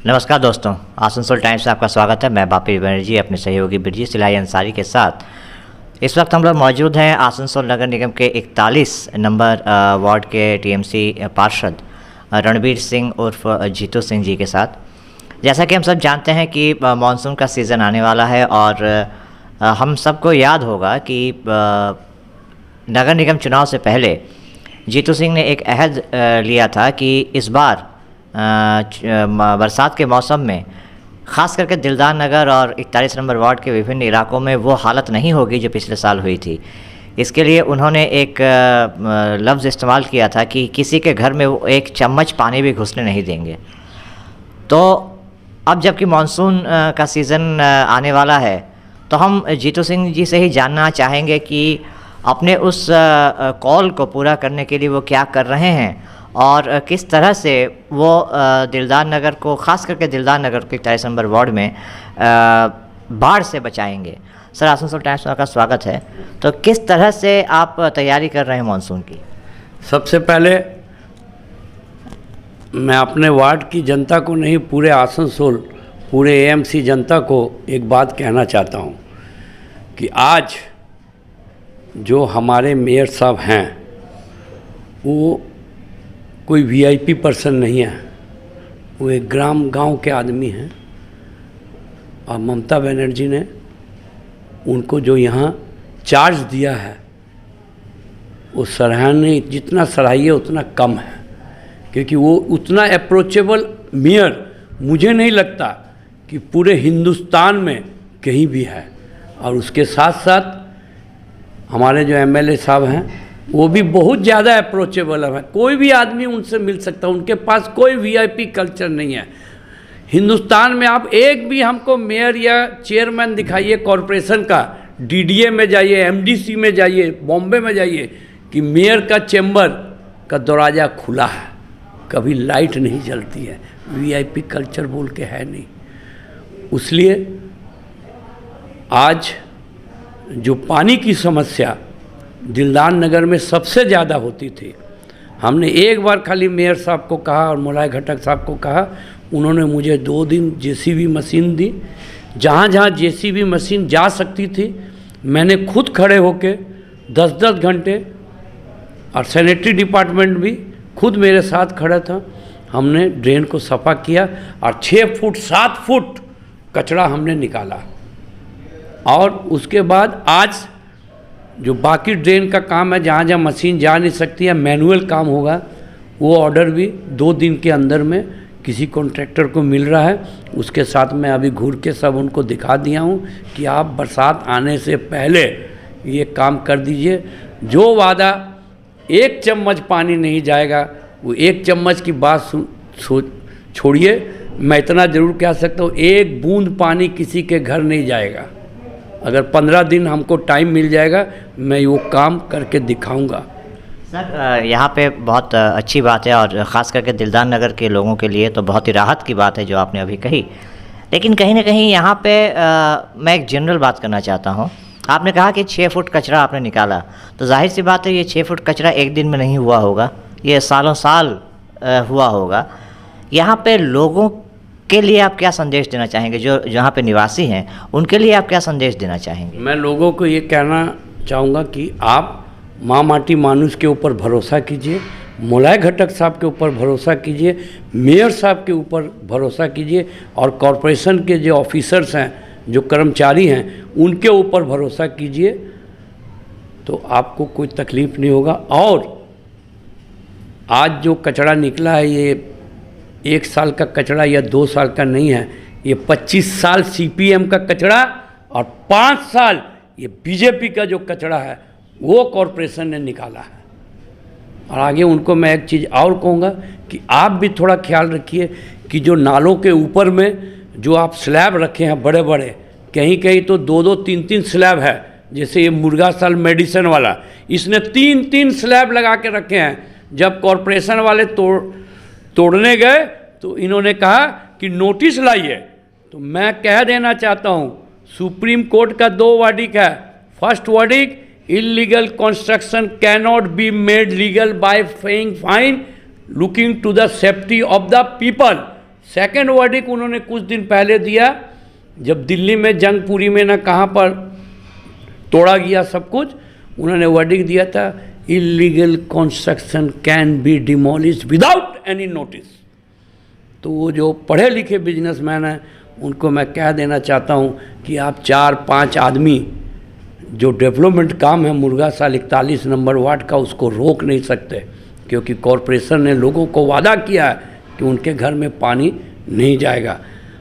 नमस्कार दोस्तों, आसनसोल टाइम्स में आपका स्वागत है। मैं बापी बनर्जी अपने सहयोगी बिरजी सिलाई अंसारी के साथ इस वक्त हम लोग मौजूद हैं आसनसोल नगर निगम के 41 नंबर वार्ड के टीएमसी पार्षद रणबीर सिंह उर्फ जीतू सिंह जी के साथ। जैसा कि हम सब जानते हैं कि मानसून का सीज़न आने वाला है और हम सबको याद होगा कि नगर निगम चुनाव से पहले जीतू सिंह ने एक अहद लिया था कि इस बार बरसात के मौसम में ख़ास करके दिलदार नगर और 41 नंबर वार्ड के विभिन्न इलाकों में वो हालत नहीं होगी जो पिछले साल हुई थी। इसके लिए उन्होंने एक लफ्ज़ इस्तेमाल किया था कि किसी के घर में वो एक चम्मच पानी भी घुसने नहीं देंगे। तो अब जबकि मानसून का सीज़न आने वाला है तो हम जीतू सिंह जी से ही जानना चाहेंगे कि अपने उस कॉल को पूरा करने के लिए वो क्या कर रहे हैं और किस तरह से वो दिलदार नगर को, ख़ास करके दिलदार नगर के 41 नंबर वार्ड में बाढ़ से बचाएंगे। सर, आसनसोल टाइम्स में आपका स्वागत है। तो किस तरह से आप तैयारी कर रहे हैं मानसून की? सबसे पहले मैं अपने वार्ड की जनता को नहीं, पूरे आसनसोल, पूरे एएमसी जनता को एक बात कहना चाहता हूँ कि आज जो हमारे मेयर साहब हैं वो कोई वीआईपी पर्सन नहीं है, वो एक गांव के आदमी हैं। और ममता बनर्जी ने उनको जो यहाँ चार्ज दिया है वो सराहनीय, जितना सराहिए उतना कम है, क्योंकि वो उतना अप्रोचेबल मेयर मुझे नहीं लगता कि पूरे हिंदुस्तान में कहीं भी है। और उसके साथ साथ हमारे जो एमएलए साहब हैं वो भी बहुत ज़्यादा अप्रोचेबल है, कोई भी आदमी उनसे मिल सकता है, उनके पास कोई वीआईपी कल्चर नहीं है। हिंदुस्तान में आप एक भी हमको मेयर या चेयरमैन दिखाइए कॉरपोरेशन का, डीडीए में जाइए, एमडीसी में जाइए, बॉम्बे में जाइए, कि मेयर का चेंबर का दरवाज़ा खुला है, कभी लाइट नहीं जलती है। वीआईपी कल्चर बोल के है नहीं। इसलिए आज जो पानी की समस्या दिलदार नगर में सबसे ज़्यादा होती थी, हमने एक बार खाली मेयर साहब को कहा और मोलाय घटक साहब को कहा, उन्होंने मुझे 2 दिन जेसीबी मशीन दी। जहाँ जहाँ जेसीबी मशीन जा सकती थी मैंने खुद खड़े होके 10-10 घंटे, और सैनिटरी डिपार्टमेंट भी खुद मेरे साथ खड़ा था, हमने ड्रेन को सफा किया और 6 फुट 7 फुट कचरा हमने निकाला। और उसके बाद आज जो बाकी ड्रेन का काम है, जहाँ जहाँ मशीन जा नहीं सकती है, मैनुअल काम होगा, वो ऑर्डर भी 2 दिन के अंदर में किसी कॉन्ट्रैक्टर को मिल रहा है। उसके साथ मैं अभी घूर के सब उनको दिखा दिया हूँ कि आप बरसात आने से पहले ये काम कर दीजिए। जो वादा 1 चम्मच पानी नहीं जाएगा, वो 1 चम्मच की बात छोड़िए, मैं इतना ज़रूर कह सकता हूँ, 1 बूंद पानी किसी के घर नहीं जाएगा। अगर 15 दिन हमको टाइम मिल जाएगा मैं वो काम करके दिखाऊंगा। सर, यहाँ पे बहुत अच्छी बात है और ख़ास करके दिलदार नगर के लोगों के लिए तो बहुत ही राहत की बात है जो आपने अभी कही। लेकिन कहीं ना कहीं यहाँ पे मैं एक जनरल बात करना चाहता हूँ। आपने कहा कि 6 फुट कचरा आपने निकाला, तो जाहिर सी बात है ये 6 फुट कचरा एक दिन में नहीं हुआ होगा, ये सालों साल हुआ होगा। यहाँ पे लोगों के लिए आप क्या संदेश देना चाहेंगे, जो जहाँ पे निवासी हैं उनके लिए आप क्या संदेश देना चाहेंगे? मैं लोगों को ये कहना चाहूँगा कि आप माँ माटी मानुष के ऊपर भरोसा कीजिए, मोलाय घटक साहब के ऊपर भरोसा कीजिए, मेयर साहब के ऊपर भरोसा कीजिए, और कॉरपोरेशन के जो ऑफिसर्स हैं, जो कर्मचारी हैं, उनके ऊपर भरोसा कीजिए, तो आपको कोई तकलीफ़ नहीं होगा। और आज जो कचरा निकला है ये 1 साल का कचरा या 2 साल का नहीं है, ये 25 साल सीपीएम का कचरा और 5 साल ये बीजेपी का जो कचरा है वो कॉरपोरेशन ने निकाला है। और आगे उनको मैं एक चीज़ और कहूँगा कि आप भी थोड़ा ख्याल रखिए कि जो नालों के ऊपर में जो आप स्लैब रखे हैं बड़े बड़े, कहीं कहीं तो 2-2, 3-3 स्लैब है। जैसे ये मुर्गा साल मेडिसिन वाला, इसने 3-3 स्लैब लगा के रखे हैं। जब कॉरपोरेशन वाले तोड़ने गए तो इन्होंने कहा कि नोटिस लाइए। तो मैं कह देना चाहता हूँ, सुप्रीम कोर्ट का 2 वर्डिक है। First verdict illegal construction cannot be made legal by paying fine, looking to the safety of the people. Second verdict उन्होंने कुछ दिन पहले दिया, जब दिल्ली में जंगपुरी में ना कहाँ पर तोड़ा गया सब कुछ, उन्होंने वर्डिक दिया था illegal construction can be demolish without any notice. तो वो जो पढ़े लिखे बिजनेसमैन हैं उनको मैं कह देना चाहता हूँ कि आप 4-5 आदमी जो डेवलपमेंट काम है मुर्गा साल 41 नंबर वार्ड का, उसको रोक नहीं सकते, क्योंकि कॉरपोरेशन ने लोगों को वादा किया है कि उनके घर में पानी नहीं जाएगा।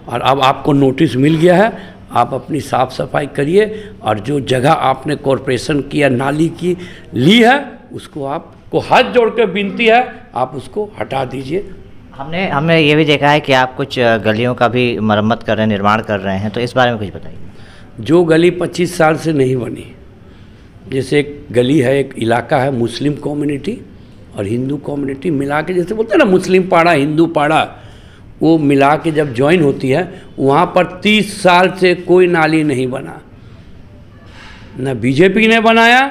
और अब आपको नोटिस मिल गया है, आप अपनी साफ़ सफाई करिए, और जो जगह आपने कॉरपोरेशन की या नाली की ली है उसको आपको हाथ जोड़ के विनती है आप उसको हटा दीजिए। हमने ये भी देखा है कि आप कुछ गलियों का भी मरम्मत कर रहे हैं, निर्माण कर रहे हैं, तो इस बारे में कुछ बताइए। जो गली 25 साल से नहीं बनी, जैसे एक गली है, एक इलाका है मुस्लिम कम्युनिटी और हिंदू कम्युनिटी मिला के, जैसे बोलते हैं ना मुस्लिम पाड़ा हिंदू पाड़ा, वो मिला के जब ज्वाइन होती है, वहाँ पर 30 साल से कोई नाली नहीं बना, न बीजेपी ने बनाया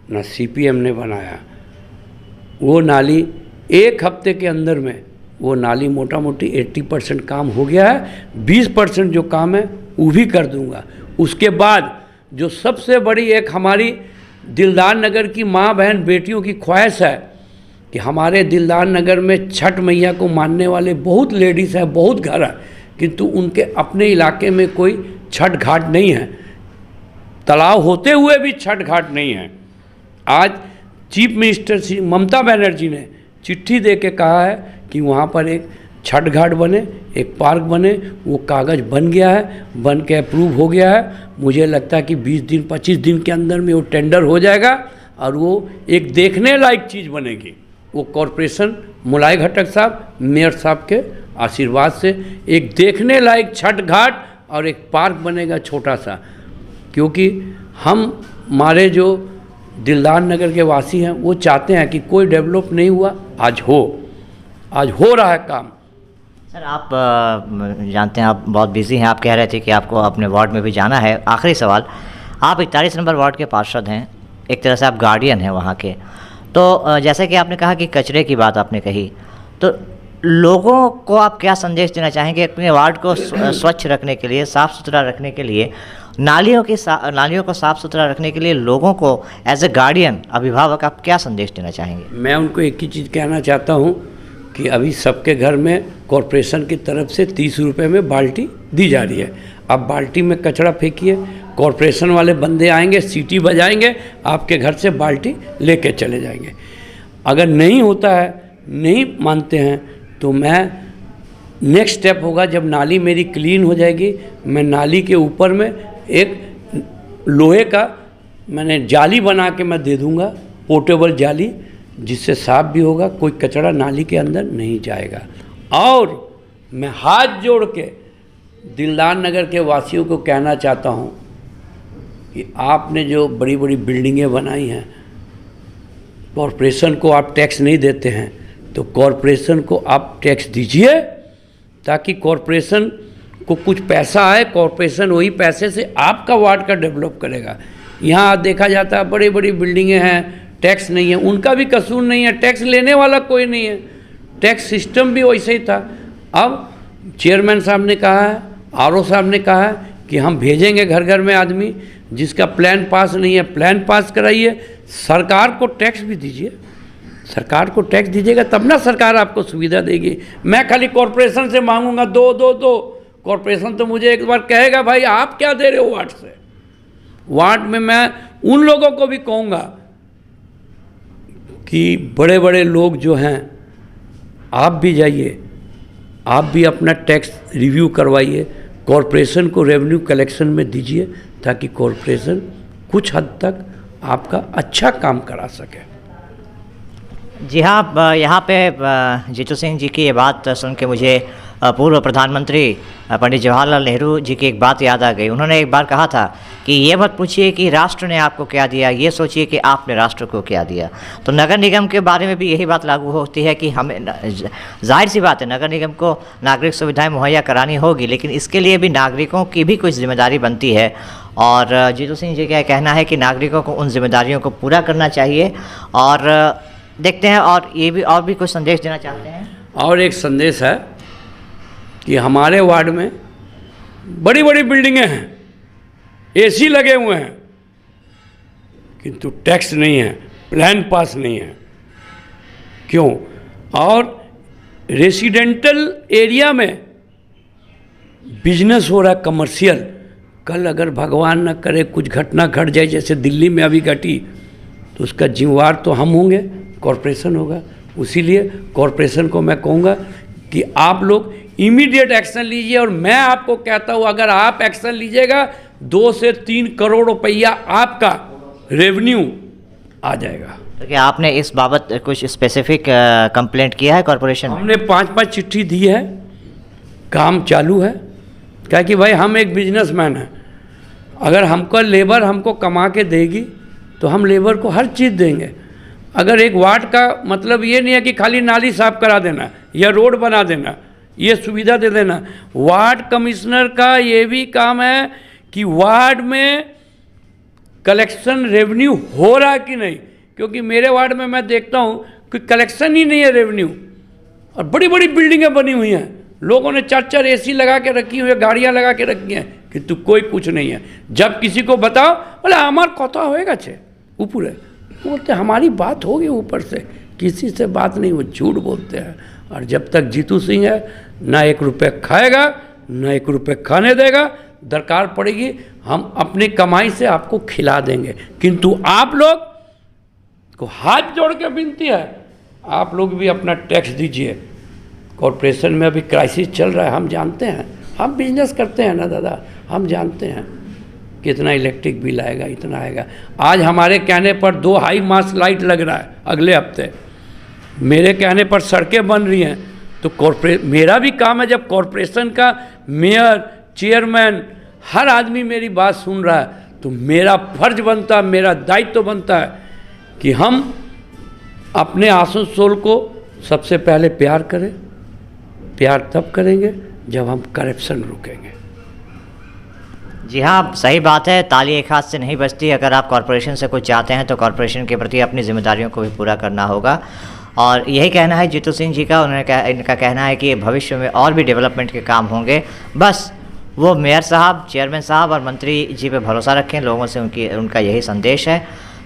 न सीपीएम ने बनाया। वो नाली एक हफ्ते के अंदर में वो नाली मोटा मोटी 80% काम हो गया है, 20% जो काम है वो भी कर दूंगा। उसके बाद जो सबसे बड़ी एक हमारी दिलदार नगर की माँ बहन बेटियों की ख्वाहिश है कि हमारे दिलदार नगर में छठ मैया को मानने वाले बहुत लेडीज़ हैं, बहुत घर हैं, किंतु उनके अपने इलाके में कोई छठ घाट नहीं है, तालाब होते हुए भी छठ घाट नहीं है। आज चीफ मिनिस्टर श्री ममता बनर्जी ने चिट्ठी दे के कहा है कि वहाँ पर एक छठ घाट बने, एक पार्क बने। वो कागज़ बन गया है, बन के अप्रूव हो गया है। मुझे लगता है कि 20 दिन 25 दिन के अंदर में वो टेंडर हो जाएगा और वो एक देखने लायक चीज़ बनेगी। वो कॉरपोरेशन मुलाई घटक साहब मेयर साहब के आशीर्वाद से एक देखने लायक छठ घाट और एक पार्क बनेगा छोटा सा, क्योंकि हमारे जो दिलदार नगर के वासी हैं वो चाहते हैं कि कोई डेवलप नहीं हुआ, आज हो रहा है काम। सर आप जानते हैं आप बहुत बिजी हैं, आप कह रहे थे कि आपको अपने वार्ड में भी जाना है। आखिरी सवाल, आप 41 नंबर वार्ड के पार्षद हैं, एक तरह से आप गार्डियन हैं वहाँ के, तो जैसे कि आपने कहा कि कचरे की बात आपने कही, तो लोगों को आप क्या संदेश देना चाहेंगे अपने वार्ड को स्वच्छ रखने के लिए, साफ़ सुथरा रखने के लिए, नालियों को साफ़ सुथरा रखने के लिए लोगों को एज ए गार्डियन, अभिभावक, आप क्या संदेश देना चाहेंगे? मैं उनको एक ही चीज़ कहना चाहता हूँ कि अभी सबके घर में कॉरपोरेशन की तरफ से 30 रुपये में बाल्टी दी जा रही है। आप बाल्टी में कचरा फेंकिए, कॉरपोरेशन वाले बंदे आएंगे, सीटी बजाएंगे, आपके घर से बाल्टी लेके चले जाएंगे। अगर नहीं होता है, नहीं मानते हैं, तो मैं नेक्स्ट स्टेप होगा, जब नाली मेरी क्लीन हो जाएगी, मैं नाली के ऊपर में एक लोहे का मैंने जाली बना के मैं दे दूंगा, पोर्टेबल जाली, जिससे साफ भी होगा, कोई कचरा नाली के अंदर नहीं जाएगा। और मैं हाथ जोड़ के दिलदार नगर के वासियों को कहना चाहता हूँ कि आपने जो बड़ी बड़ी बिल्डिंगें बनाई हैं, कॉरपोरेशन को आप टैक्स नहीं देते हैं, तो कॉरपोरेशन को आप टैक्स दीजिए ताकि कॉरपोरेशन को कुछ पैसा आए, कॉरपोरेशन वही पैसे से आपका वार्ड का डेवलप करेगा। यहाँ देखा जाता है बड़ी बड़ी बिल्डिंगें हैं, टैक्स नहीं है, उनका भी कसूर नहीं है, टैक्स लेने वाला कोई नहीं है, टैक्स सिस्टम भी वैसे ही था। अब चेयरमैन साहब ने कहा है, आरओ साहब ने कहा है कि हम भेजेंगे घर घर में आदमी, जिसका प्लान पास नहीं है प्लान पास कराइए, सरकार को टैक्स भी दीजिए, सरकार को टैक्स दीजिएगा तब ना सरकार आपको सुविधा देगी। मैं खाली कॉरपोरेशन से मांगूंगा दो, कॉरपोरेशन तो मुझे एक बार कहेगा भाई आप क्या दे रहे हो वार्ड से। वार्ड में मैं उन लोगों को भी कहूँगा कि बड़े बड़े लोग जो हैं, आप भी जाइए, आप भी अपना टैक्स रिव्यू करवाइए, कॉरपोरेशन को रेवेन्यू कलेक्शन में दीजिए, ताकि कॉरपोरेशन कुछ हद तक आपका अच्छा काम करा सके। जी हाँ, यहाँ पे जीतू सिंह जी की ये बात सुन के मुझे पूर्व प्रधानमंत्री पंडित जवाहरलाल नेहरू जी की एक बात याद आ गई। उन्होंने एक बार कहा था कि ये मत पूछिए कि राष्ट्र ने आपको क्या दिया, ये सोचिए कि आपने राष्ट्र को क्या दिया। तो नगर निगम के बारे में भी यही बात लागू होती है कि हमें, जाहिर सी बात है, नगर निगम को नागरिक सुविधाएं मुहैया करानी होगी, लेकिन इसके लिए भी नागरिकों की भी कुछ जिम्मेदारी बनती है। और जीतू सिंह जी का कहना है कि नागरिकों को उन जिम्मेदारियों को पूरा करना चाहिए। और देखते हैं, और ये भी और भी कुछ संदेश देना चाहते हैं। और एक संदेश है कि हमारे वार्ड में बड़ी बड़ी बिल्डिंगें हैं, एसी लगे हुए हैं, किंतु टैक्स नहीं है, प्लान पास नहीं है। क्यों? और रेसिडेंटल एरिया में बिजनेस हो रहा है, कमर्शियल। कल अगर भगवान न करे कुछ घटना घट जाए, जैसे दिल्ली में अभी घटी, तो उसका जिम्मेवार तो हम होंगे, कॉरपोरेशन होगा। इसीलिए कॉरपोरेशन को मैं कहूँगा कि आप लोग इमीडिएट एक्शन लीजिए। और मैं आपको कहता हूँ, अगर आप एक्शन लीजिएगा 2 से 3 करोड़ रुपया आपका रेवेन्यू आ जाएगा। तो क्या आपने इस बाबत कुछ स्पेसिफिक कंप्लेंट किया है कॉरपोरेशन में? हमने 5-5 चिट्ठी दी है, काम चालू है। क्या कि भाई हम एक बिजनेसमैन हैं, अगर हमको लेबर हमको कमा के देगी तो हम लेबर को हर चीज़ देंगे। अगर एक वार्ड का मतलब ये नहीं है कि खाली नाली साफ करा देना या रोड बना देना, ये सुविधा दे देना। वार्ड कमिश्नर का ये भी काम है कि वार्ड में कलेक्शन रेवेन्यू हो रहा कि नहीं, क्योंकि मेरे वार्ड में मैं देखता हूँ कि कलेक्शन ही नहीं है रेवेन्यू। और बड़ी बड़ी बिल्डिंगें बनी हुई हैं, लोगों ने 4-4 एसी लगा के रखी हुई है, गाड़ियाँ लगा के रखी हैं, किंतु कोई कुछ नहीं है। जब किसी को बताओ, बोले हमार कथा होएगा छे ऊपर है, बोलते हमारी बात होगी ऊपर से, किसी से बात नहीं, वो झूठ बोलते हैं। और जब तक जीतू सिंह है, ना 1 रुपये खाएगा, ना 1 रुपये खाने देगा। दरकार पड़ेगी हम अपनी कमाई से आपको खिला देंगे, किंतु आप लोग को हाथ जोड़ के विनती है, आप लोग भी अपना टैक्स दीजिए। कॉरपोरेशन में अभी क्राइसिस चल रहा है, हम जानते हैं, हम बिजनेस करते हैं ना दादा, हम जानते हैं कितना इलेक्ट्रिक बिल आएगा, इतना आएगा। आज हमारे कहने पर 2 हाई मास्ट लाइट लग रहा है, अगले हफ्ते मेरे कहने पर सड़कें बन रही हैं। तो मेरा भी काम है, जब कॉरपोरेशन का मेयर, चेयरमैन, हर आदमी मेरी बात सुन रहा है, तो मेरा फर्ज बनता है, मेरा दायित्व बनता है कि हम अपने आसनसोल को सबसे पहले प्यार करें। प्यार तब करेंगे जब हम करप्शन रोकेंगे। जी हाँ, सही बात है, ताली एक हाथ से नहीं बजती। अगर आप कॉरपोरेशन से कुछ चाहते हैं तो कॉरपोरेशन के प्रति अपनी जिम्मेदारियों को भी पूरा करना होगा। और यही कहना है जीतू सिंह जी का। इनका कहना है कि भविष्य में और भी डेवलपमेंट के काम होंगे, बस वो मेयर साहब, चेयरमैन साहब और मंत्री जी पे भरोसा रखें। लोगों से उनका यही संदेश है।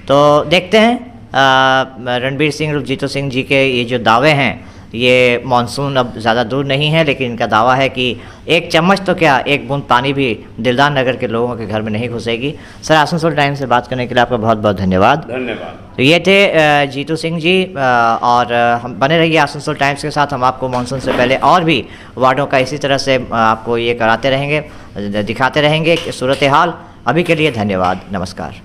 तो देखते हैं रणबीर सिंह, जीतू सिंह जी के ये जो दावे हैं, ये मानसून अब ज़्यादा दूर नहीं है, लेकिन इनका दावा है कि 1 चम्मच तो क्या, 1 बूंद पानी भी दिलदार नगर के लोगों के घर में नहीं घुसेगी। सर, आसनसोल टाइम्स से बात करने के लिए आपका बहुत बहुत धन्यवाद। तो ये थे जीतू सिंह जी। और हम बने रहिए आसनसोल टाइम्स के साथ। हम आपको मानसून से पहले और भी वार्डों का इसी तरह से आपको ये कराते रहेंगे, दिखाते रहेंगे सूरत हाल। अभी के लिए धन्यवाद, नमस्कार।